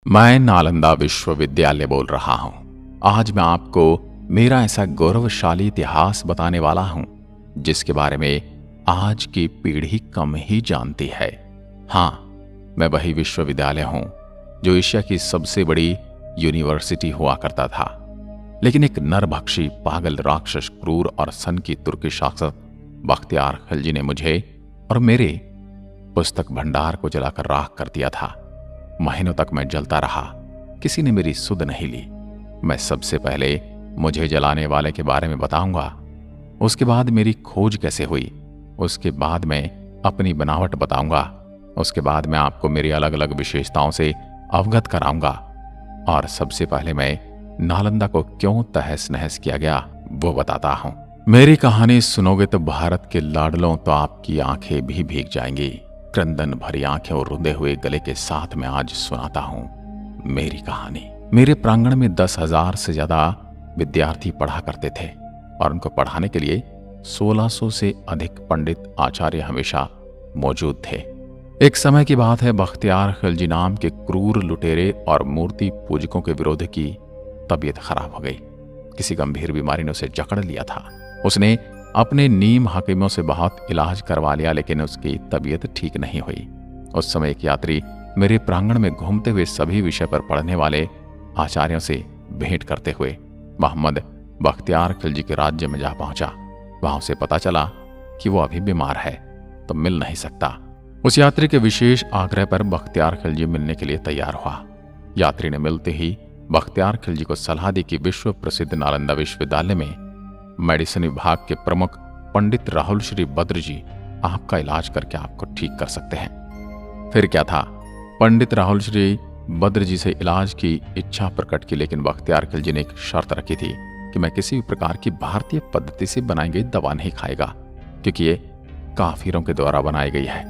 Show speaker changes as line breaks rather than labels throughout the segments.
मैं नालंदा विश्वविद्यालय बोल रहा हूं। आज मैं आपको मेरा ऐसा गौरवशाली इतिहास बताने वाला हूं जिसके बारे में आज की पीढ़ी कम ही जानती है। हां, मैं वही विश्वविद्यालय हूं जो एशिया की सबसे बड़ी यूनिवर्सिटी हुआ करता था। लेकिन एक नरभक्षी, पागल, राक्षस, क्रूर और सन की तुर्की शासक बख्तियार खिलजी ने मुझे और मेरे पुस्तक भंडार को जलाकर राख कर दिया था। महीनों तक मैं जलता रहा, किसी ने मेरी सुध नहीं ली। मैं सबसे पहले मुझे जलाने वाले के बारे में बताऊंगा, उसके बाद मेरी खोज कैसे हुई, उसके बाद मैं अपनी बनावट बताऊंगा, उसके बाद मैं आपको मेरी अलग अलग विशेषताओं से अवगत कराऊंगा और सबसे पहले मैं नालंदा को क्यों तहस नहस किया गया वो बताता हूं। मेरी कहानी सुनोगे तो भारत के लाडलों तो आपकी आंखें भी भीग जाएंगी। क्रंदन भरी आंखें और रुंधे हुए गले के साथ मैं आज सुनाता हूं मेरी कहानी। मेरे प्रांगण में 10,000 से ज्यादा विद्यार्थी पढ़ा करते थे और उनको पढ़ाने के लिए 1600 से अधिक पंडित आचार्य हमेशा मौजूद थे। एक समय की बात है, बख्तियार खिलजी नाम के क्रूर लुटेरे और मूर्ति पूजकों के विरोध की तबीयत खराब हो गई। किसी गंभीर बीमारी ने उसे जकड़ लिया था। उसने अपने नीम हकीमों से बहुत इलाज करवा लिया, लेकिन उसकी तबीयत ठीक नहीं हुई। उस समय एक यात्री मेरे प्रांगण में घूमते हुए सभी विषय पर पढ़ने वाले आचार्यों से भेंट करते हुए मोहम्मद बख्तियार खिलजी के राज्य में जा पहुंचा। वहां उसे पता चला कि वो अभी बीमार है तो मिल नहीं सकता। उस यात्री के विशेष आग्रह पर बख्तियार खिलजी मिलने के लिए तैयार हुआ। यात्री ने मिलते ही बख्तियार खिलजी को सलाह दी कि विश्व प्रसिद्ध नालंदा विश्वविद्यालय में मेडिसिन विभाग के प्रमुख पंडित राहुल श्री बद्र जी आपका इलाज करके आपको ठीक कर सकते हैं। फिर क्या था, पंडित राहुल श्री बद्र जी से इलाज की इच्छा प्रकट की, लेकिन बख्तियार खिलजी ने एक शर्त रखी थी कि मैं किसी भी प्रकार की भारतीय पद्धति से बनाई गई दवा नहीं खाएगा, क्योंकि ये काफिरों के द्वारा बनाई गई है।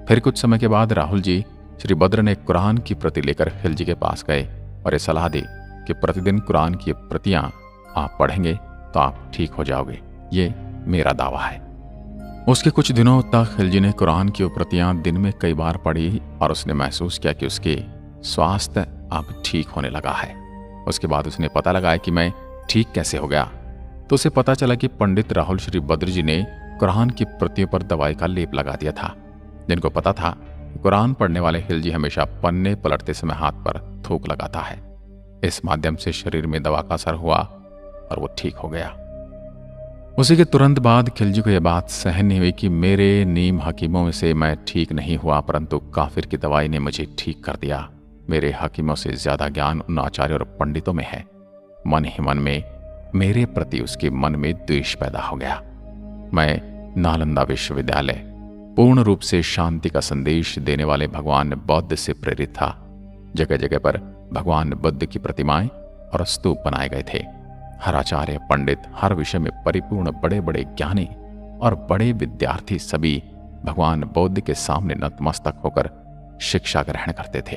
फिर कुछ समय के बाद राहुल जी श्री बद्र ने कुरान की प्रति लेकर खिलजी के पास गए और ये सलाह दी कि प्रतिदिन कुरान की प्रतियां आप पढ़ेंगे तो आप ठीक हो जाओगे, ये मेरा दावा है। उसके कुछ दिनों तक खिलजी ने कुरान की प्रतियां दिन में कई बार पढ़ी और उसने महसूस किया कि उसके स्वास्थ्य अब ठीक होने लगा है। उसके बाद उसने पता लगाया कि मैं ठीक कैसे हो गया, तो उसे पता चला कि पंडित राहुल श्री बद्र जी ने कुरान की प्रतियों पर दवाई का लेप लगा दिया था। जिनको पता था कुरान पढ़ने वाले खिलजी हमेशा पन्ने पलटते समय हाथ पर थूक लगाता है, इस माध्यम से शरीर में दवा का असर हुआ और वो ठीक हो गया। उसी के तुरंत बाद खिलजी को यह बात सहन नहीं हुई कि मेरे नीम हकीमों में से मैं ठीक नहीं हुआ, परंतु काफिर की दवाई ने मुझे ठीक कर दिया। मेरे हकीमों से ज्यादा ज्ञान उन आचार्य और पंडितों में है। मन ही मन में मेरे प्रति उसके मन में द्वेष पैदा हो गया। मैं नालंदा विश्वविद्यालय पूर्ण रूप से शांति का संदेश देने वाले भगवान बौद्ध से प्रेरित था। जगह जगह पर भगवान बुद्ध की प्रतिमाएं और स्तूप बनाए गए थे। हर आचार्य, पंडित, हर विषय में परिपूर्ण बड़े बड़े ज्ञानी और बड़े विद्यार्थी सभी भगवान बुद्ध के सामने नतमस्तक होकर शिक्षा ग्रहण करते थे।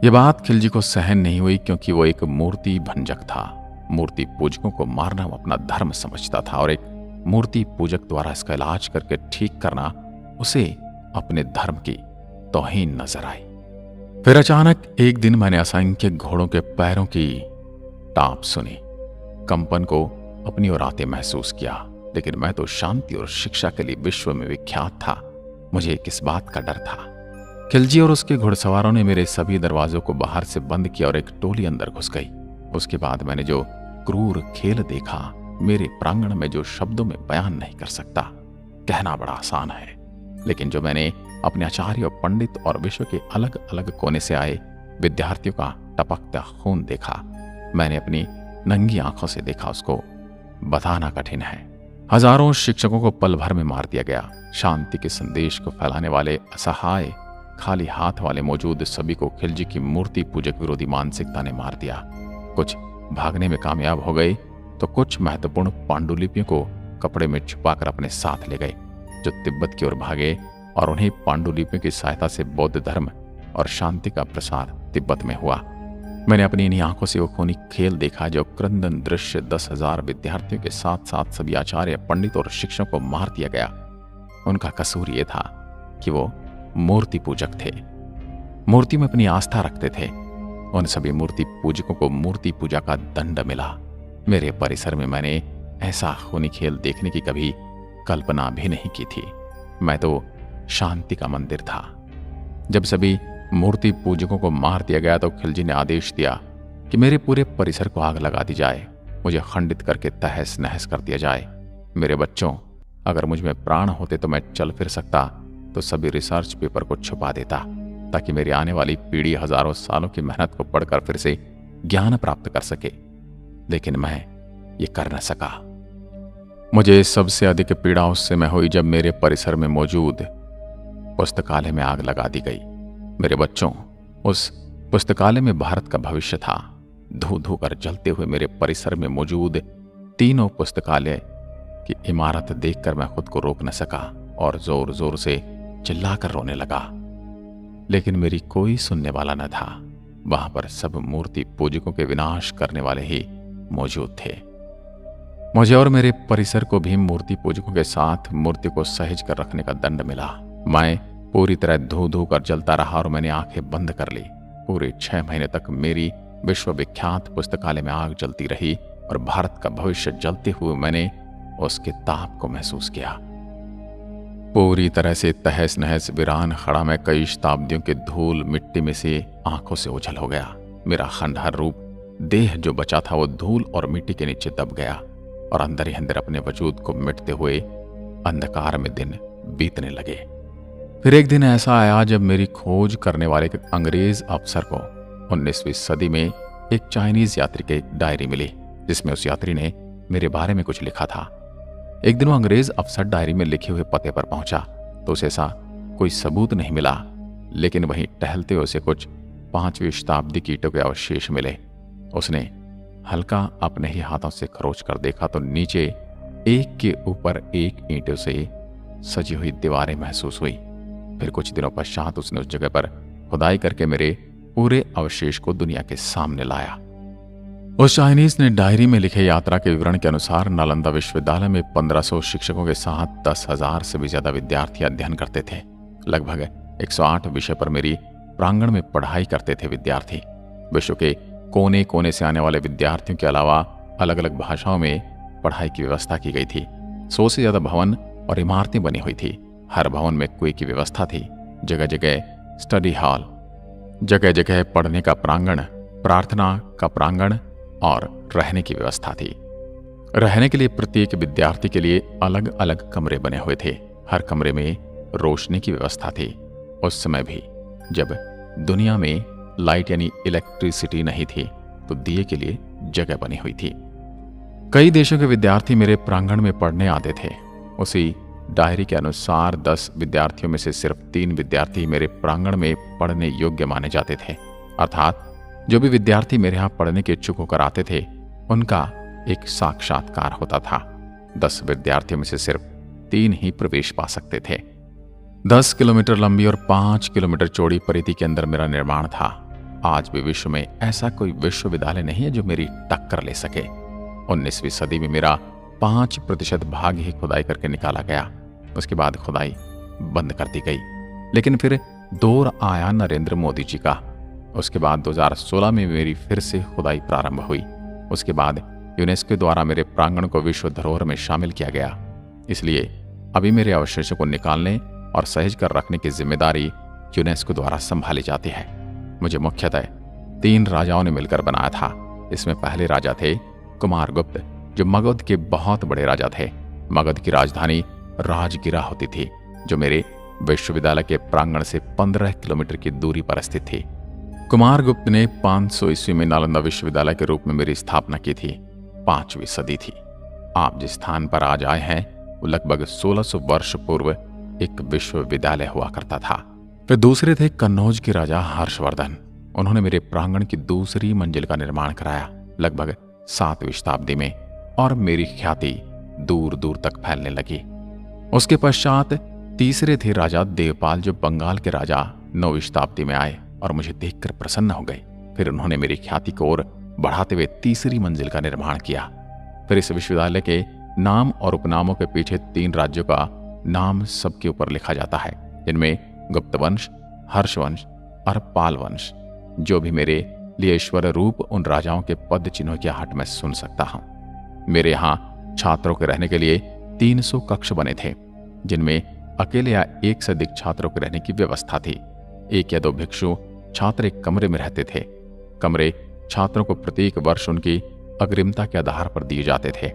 ये बात खिलजी को सहन नहीं हुई, क्योंकि वो एक मूर्ति भंजक था। मूर्ति पूजकों को मारना वो अपना धर्म समझता था और एक मूर्ति पूजक द्वारा इसका इलाज करके ठीक करना उसे अपने धर्म की तौहीन नजर आई। फिर अचानक एक दिन मैंने असंख्य घोड़ों के पैरों की टाप सुनी। कंपन को अपनी ओर आते महसूस किया, लेकिन मैं तो शांति और शिक्षा के लिए विश्व में विख्यात था। मुझे किस बात का डर था। खिलजी और उसके घुड़सवारों ने मेरे सभी दरवाजों को बाहर से बंद किया और एक टोली अंदर घुस गई। उसके बाद मैंने जो क्रूर खेल देखा, मेरे प्रांगण में जो शब्दों में बयान नहीं कर सकता। कहना बड़ा आसान है, लेकिन जो मैंने अपने आचार्य और पंडित और विश्व के अलग अलग कोने से आए विद्यार्थियों का टपकता खून देखा, मैंने अपनी नंगी आंखों से देखा, उसको बताना कठिन है। हजारों शिक्षकों को पल भर में मार दिया गया। शांति के संदेश को फैलाने वाले असहाय खाली हाथ वाले मौजूद सभी को खिलजी की मूर्ति पूजक विरोधी मानसिकता ने मार दिया। कुछ भागने में कामयाब हो गए तो कुछ महत्वपूर्ण पांडुलिपियों को कपड़े में छुपाकर अपने साथ ले गए, जो तिब्बत की ओर भागे और उन्हीं पांडुलिपियों की सहायता से बौद्ध धर्म और शांति का प्रसार तिब्बत में हुआ। मैंने अपनी इन्हीं आंखों से वो खूनी खेल देखा, जो क्रंदन दृश्य 10,000 विद्यार्थियों के साथ साथ सभी आचार्य, पंडित और शिक्षकों को मार दिया गया। उनका कसूर ये था कि वो मूर्ति पूजक थे, मूर्ति में अपनी आस्था रखते थे। उन सभी मूर्ति पूजकों को मूर्ति पूजा का दंड मिला। मेरे परिसर में मैंने ऐसा खूनी खेल देखने की कभी कल्पना भी नहीं की थी। मैं तो शांति का मंदिर था। जब सभी मूर्ति पूजकों को मार दिया गया तो खिलजी ने आदेश दिया कि मेरे पूरे परिसर को आग लगा दी जाए, मुझे खंडित करके तहस नहस कर दिया जाए। मेरे बच्चों, अगर मुझ में प्राण होते तो मैं चल फिर सकता तो सभी रिसर्च पेपर को छुपा देता, ताकि मेरी आने वाली पीढ़ी हजारों सालों की मेहनत को पढ़कर फिर से ज्ञान प्राप्त कर सके। लेकिन मैं ये कर न सका। मुझे सबसे अधिक पीड़ा उस समय हुई जब मेरे परिसर में मौजूद पुस्तकालय में आग लगा दी गई। मेरे बच्चों, उस पुस्तकालय में भारत का भविष्य था। धू धू कर जलते हुए मेरे परिसर में मौजूद तीनों पुस्तकालय की इमारत देखकर मैं खुद को रोक न सका और जोर जोर से चिल्लाकर रोने लगा। लेकिन मेरी कोई सुनने वाला न था। वहां पर सब मूर्ति पूजकों के विनाश करने वाले ही मौजूद थे। मुझे और मेरे परिसर को भी मूर्ति पूजकों के साथ मूर्ति को सहेज कर रखने का दंड मिला। मैं पूरी तरह धू धू कर जलता रहा और मैंने आंखें बंद कर ली। पूरे 6 महीने तक मेरी विश्वविख्यात पुस्तकालय में आग जलती रही और भारत का भविष्य जलते हुए मैंने उसके ताप को महसूस किया। पूरी तरह से तहस नहस वीरान खड़ा मैं कई शताब्दियों के धूल मिट्टी में से आंखों से ओझल हो गया। मेरा खंडहर रूप देह जो बचा था वो धूल और मिट्टी के नीचे दब गया और अंदर ही अंदर अपने वजूद को मिटते हुए अंधकार में दिन बीतने लगे। फिर एक दिन ऐसा आया जब मेरी खोज करने वाले एक अंग्रेज अफसर को 19वीं सदी में एक चाइनीज यात्री की डायरी मिली, जिसमें उस यात्री ने मेरे बारे में कुछ लिखा था। एक दिन वो अंग्रेज अफसर डायरी में लिखे हुए पते पर पहुंचा तो उसे ऐसा कोई सबूत नहीं मिला, लेकिन वहीं टहलते उसे कुछ 5वीं शताब्दी की ईंटों के अवशेष मिले। उसने हल्का अपने ही हाथों से खरोच कर देखा तो नीचे एक के ऊपर एक ईंटों से सजी हुई दीवारें महसूस हुई। फिर कुछ दिनों पश्चात उसने उस जगह पर खुदाई करके मेरे पूरे अवशेष को दुनिया के सामने लाया। उस चाइनीज ने डायरी में लिखे यात्रा के विवरण के अनुसार नालंदा विश्वविद्यालय में 1500 शिक्षकों के साथ 10,000 से भी ज्यादा विद्यार्थी अध्ययन करते थे। लगभग 108 विषय पर मेरी प्रांगण में पढ़ाई करते थे विद्यार्थी। विश्व के कोने कोने से आने वाले विद्यार्थियों के अलावा अलग अलग भाषाओं में पढ़ाई की व्यवस्था की गई थी। 100 से ज्यादा भवन और इमारतें बनी हुई थी। हर भवन में कुएं की व्यवस्था थी। जगह जगह स्टडी हॉल, जगह जगह पढ़ने का प्रांगण, प्रार्थना का प्रांगण और रहने की व्यवस्था थी। रहने के लिए प्रत्येक विद्यार्थी के लिए अलग अलग कमरे बने हुए थे। हर कमरे में रोशनी की व्यवस्था थी। उस समय भी जब दुनिया में लाइट यानी इलेक्ट्रिसिटी नहीं थी तो दिए के लिए जगह बनी हुई थी। कई देशों के विद्यार्थी मेरे प्रांगण में पढ़ने आते थे। उसी डायरी के अनुसार 10 विद्यार्थियों में से सिर्फ 3 विद्यार्थी मेरे प्रांगण में पढ़ने योग्य माने जाते थे। अर्थात जो भी विद्यार्थी मेरे यहाँ पढ़ने के इच्छुक होकर आते थे उनका एक साक्षात्कार होता था। 10 विद्यार्थियों में से सिर्फ 3 ही प्रवेश पा सकते थे। 10 किलोमीटर लंबी और 5 किलोमीटर चौड़ी परिधि के अंदर मेरा निर्माण था। आज भी विश्व में ऐसा कोई विश्वविद्यालय नहीं है जो मेरी टक्कर ले सके। 19वीं सदी में मेरा 5% भाग ही खुदाई करके निकाला गया। उसके बाद खुदाई बंद कर दी गई। लेकिन फिर दौर आया नरेंद्र मोदी जी का। उसके बाद 2016 में मेरी फिर से खुदाई प्रारंभ हुई। उसके बाद यूनेस्को द्वारा मेरे प्रांगण को विश्व धरोहर में शामिल किया गया। इसलिए अभी मेरे अवशेषों को निकालने और सहेज कर रखने की जिम्मेदारी यूनेस्को द्वारा संभाली जाती है। मुझे मुख्यतः 3 राजाओं ने मिलकर बनाया था। इसमें पहले राजा थे कुमारगुप्त, जो मगध के बहुत बड़े राजा थे। मगध की राजधानी राजगिरा होती थी, जो मेरे विश्वविद्यालय के प्रांगण से 15 किलोमीटर की दूरी पर स्थित थी। कुमारगुप्त ने 500 ईस्वी में नालंदा विश्वविद्यालय के रूप में मेरी स्थापना की थी। 5वीं सदी थी। आप जिस स्थान पर आज आए हैं वो लगभग 1600 वर्ष पूर्व एक विश्वविद्यालय हुआ करता था। फिर दूसरे थे कन्नौज के राजा हर्षवर्धन। उन्होंने मेरे प्रांगण की दूसरी मंजिल का निर्माण कराया लगभग 7वीं शताब्दी में, और मेरी ख्याति दूर दूर तक फैलने लगी। उसके पश्चात तीसरे थे राजा देवपाल, जो बंगाल के राजा 9वीं शताब्दी में आए और मुझे देखकर प्रसन्न हो गए। फिर उन्होंने मेरी ख्याति को और बढ़ाते हुए तीसरी मंजिल का निर्माण किया। फिर इस विश्वविद्यालय के नाम और उपनामों के पीछे 3 राज्यों का नाम सबके ऊपर लिखा जाता है, जिनमें गुप्त वंश, हर्ष वंश और पाल वंश। जो भी मेरे लिए ईश्वर रूप उन राजाओं के पद चिन्हों की आहट में सुन सकता हूं। मेरे यहाँ छात्रों के रहने के लिए 300 कक्ष बने थे, जिनमें अकेले या एक से अधिक छात्रों के रहने की व्यवस्था थी। 1 या 2 भिक्षु छात्र एक कमरे में रहते थे। कमरे छात्रों को प्रत्येक वर्ष उनकी अग्रिमता के आधार पर दिए जाते थे।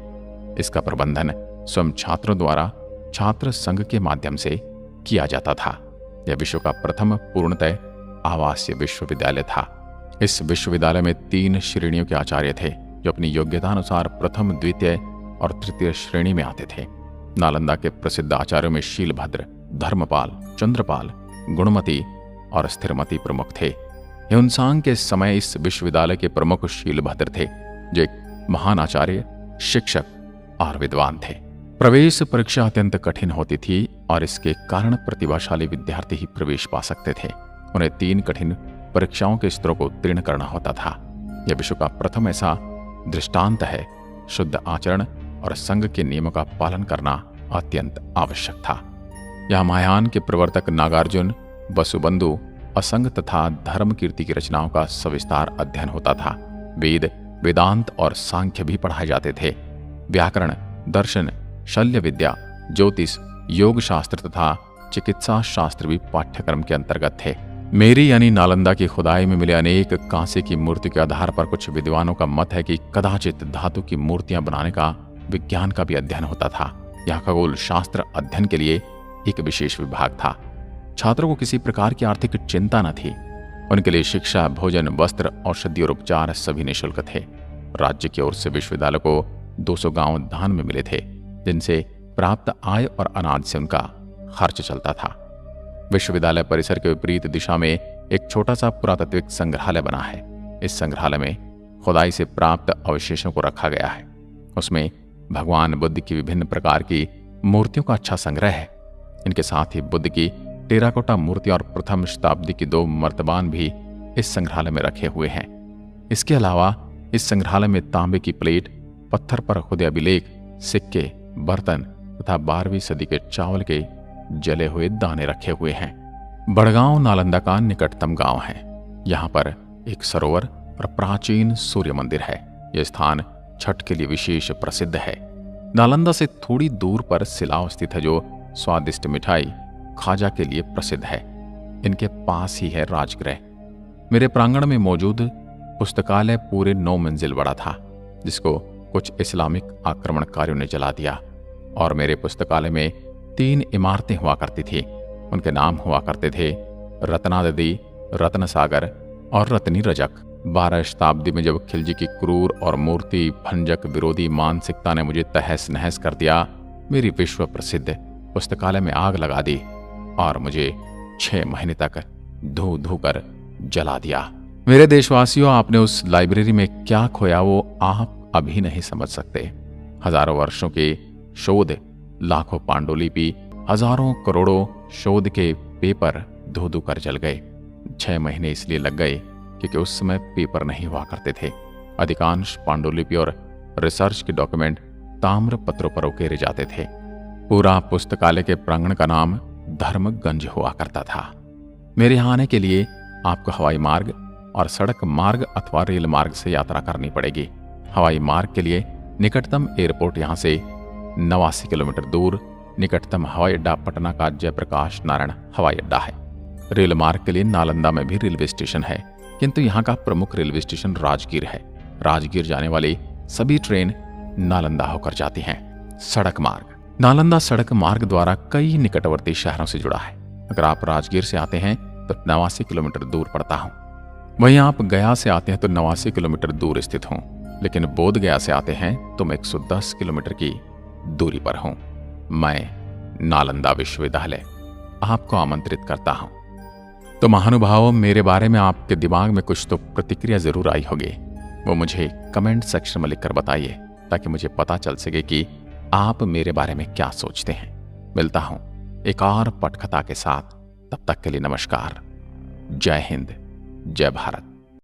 इसका प्रबंधन स्वयं छात्रों द्वारा छात्र संघ के माध्यम से किया जाता था। यह विश्व का प्रथम पूर्णतः आवासीय विश्वविद्यालय था। इस विश्वविद्यालय में 3 श्रेणियों के आचार्य थे, जो अपनी योग्यता अनुसार प्रथम, द्वितीय और तृतीय श्रेणी में आते थे। नालंदा के प्रसिद्ध आचार्यों में शीलभद्र, धर्मपाल, चंद्रपाल, गुणमती और स्थिरमती प्रमुख थे। ह्युनसांग के समय इस विश्वविद्यालय के प्रमुख शीलभद्र थे, जो एक महान आचार्य, शिक्षक और विद्वान थे। प्रवेश परीक्षा अत्यंत कठिन होती थी और इसके कारण प्रतिभाशाली विद्यार्थी ही प्रवेश पा सकते थे। उन्हें 3 कठिन परीक्षाओं के स्तरों को उत्तीर्ण करना होता था। यह विश्व का प्रथम ऐसा दृष्टांत है। शुद्ध आचरण और संघ के नियमों का पालन करना अत्यंत आवश्यक था। यहाँ महायान के प्रवर्तक नागार्जुन, वसुबंधु, असंग तथा धर्म कीर्ति की रचनाओं का सविस्तार अध्ययन होता था। वेद, वेदांत और सांख्य भी पढ़ाए जाते थे। व्याकरण, दर्शन, शल्य विद्या, ज्योतिष, योग शास्त्र तथा चिकित्सा शास्त्र भी पाठ्यक्रम के अंतर्गत थे। मेरी यानी नालंदा की खुदाई में मिले अनेक कांसे की मूर्ति के आधार पर कुछ विद्वानों का मत है कि कदाचित धातु की मूर्तियां बनाने का विज्ञान का भी अध्ययन होता था। यहाँ खगोल शास्त्र अध्ययन के लिए एक विशेष विभाग था। छात्रों को किसी प्रकार की आर्थिक चिंता न थी। उनके लिए शिक्षा, भोजन, वस्त्र, औषधि और उपचार सभी निःशुल्क थे। राज्य की ओर से विश्वविद्यालय को 200 गांव दान में मिले थे, जिनसे प्राप्त आय और अनाज से उनका खर्च चलता था। विश्वविद्यालय परिसर के विपरीत दिशा में एक छोटा सा पुरातात्विक संग्रहालय बना है। इस संग्रहालय में खुदाई से प्राप्त अवशेषों को रखा गया है। उसमें भगवान बुद्ध की विभिन्न प्रकार की मूर्तियों का अच्छा संग्रह है। इनके साथ ही बुद्ध की टेराकोटा मूर्ति और प्रथम शताब्दी की 2 मर्तबान भी इस संग्रहालय में रखे हुए हैं। इसके अलावा इस संग्रहालय में तांबे की प्लेट, पत्थर पर खुदे अभिलेख, सिक्के, बर्तन तथा 12वीं सदी के चावल के जले हुए दाने रखे हुए हैं। बड़गांव नालंदा का निकटतम गांव है। यहाँ पर एक सरोवर और प्राचीन सूर्य मंदिर है। यह स्थान छठ के लिए विशेष प्रसिद्ध है। नालंदा से थोड़ी दूर पर सिलाव स्थित है, जो स्वादिष्ट मिठाई खाजा के लिए प्रसिद्ध है। इनके पास ही है राजगृह। मेरे प्रांगण में मौजूद पुस्तकालय पूरे 9 मंजिल बड़ा था, जिसको कुछ इस्लामिक आक्रमणकारियों ने जला दिया। और मेरे पुस्तकालय में 3 इमारतें हुआ करती थी। उनके नाम हुआ करते थे रत्नादि, रत्न सागर और रत्नी रजक। 12 शताब्दी में जब खिलजी की क्रूर और मूर्ति भंजक विरोधी मानसिकता ने मुझे तहस नहस कर दिया, मेरी विश्व प्रसिद्ध पुस्तकालय में आग लगा दी और मुझे 6 महीने तक धू धू कर जला दिया। मेरे देशवासियों, आपने उस लाइब्रेरी में क्या खोया वो आप अभी नहीं समझ सकते। हजारों वर्षों के शोध, लाखों पांडुलिपि, हजारों करोड़ों शोध के पेपर धो धो कर जल गए। 6 महीने इसलिए लग गए क्योंकि उस समय पेपर नहीं हुआ करते थे। अधिकांश पांडुलिपि और रिसर्च के डॉक्यूमेंट ताम्र पत्रों पर उकेरे जाते थे। पूरा पुस्तकालय के प्रांगण का नाम धर्मगंज हुआ करता था। मेरे यहाँ आने के लिए आपको हवाई मार्ग और सड़क मार्ग अथवा रेल मार्ग से यात्रा करनी पड़ेगी। हवाई मार्ग के लिए निकटतम एयरपोर्ट यहाँ से 89 किलोमीटर दूर, निकटतम हवाई अड्डा पटना का जयप्रकाश नारायण हवाई अड्डा है। रेल मार्ग के लिए नालंदा में भी रेलवे स्टेशन है, किंतु यहाँ का प्रमुख रेलवे स्टेशन राजगीर है। राजगीर जाने वाली सभी ट्रेन नालंदा होकर जाती हैं। सड़क मार्ग, नालंदा सड़क मार्ग द्वारा कई निकटवर्ती शहरों से जुड़ा है। अगर आप राजगीर से आते हैं तो 89 किलोमीटर दूर पड़ता हूँ। वहीं आप गया से आते हैं तो 89 किलोमीटर दूर स्थित हूँ, लेकिन बोध गया से आते हैं तो मैं 110 किलोमीटर की दूरी पर हूं। मैं नालंदा विश्वविद्यालय आपको आमंत्रित करता हूं। तो महानुभावों, मेरे बारे में आपके दिमाग में कुछ तो प्रतिक्रिया जरूर आई होगी। वो मुझे कमेंट सेक्शन में लिखकर बताइए, ताकि मुझे पता चल सके कि आप मेरे बारे में क्या सोचते हैं। मिलता हूं एक और पटकथा के साथ। तब तक के लिए नमस्कार। जय हिंद, जय भारत।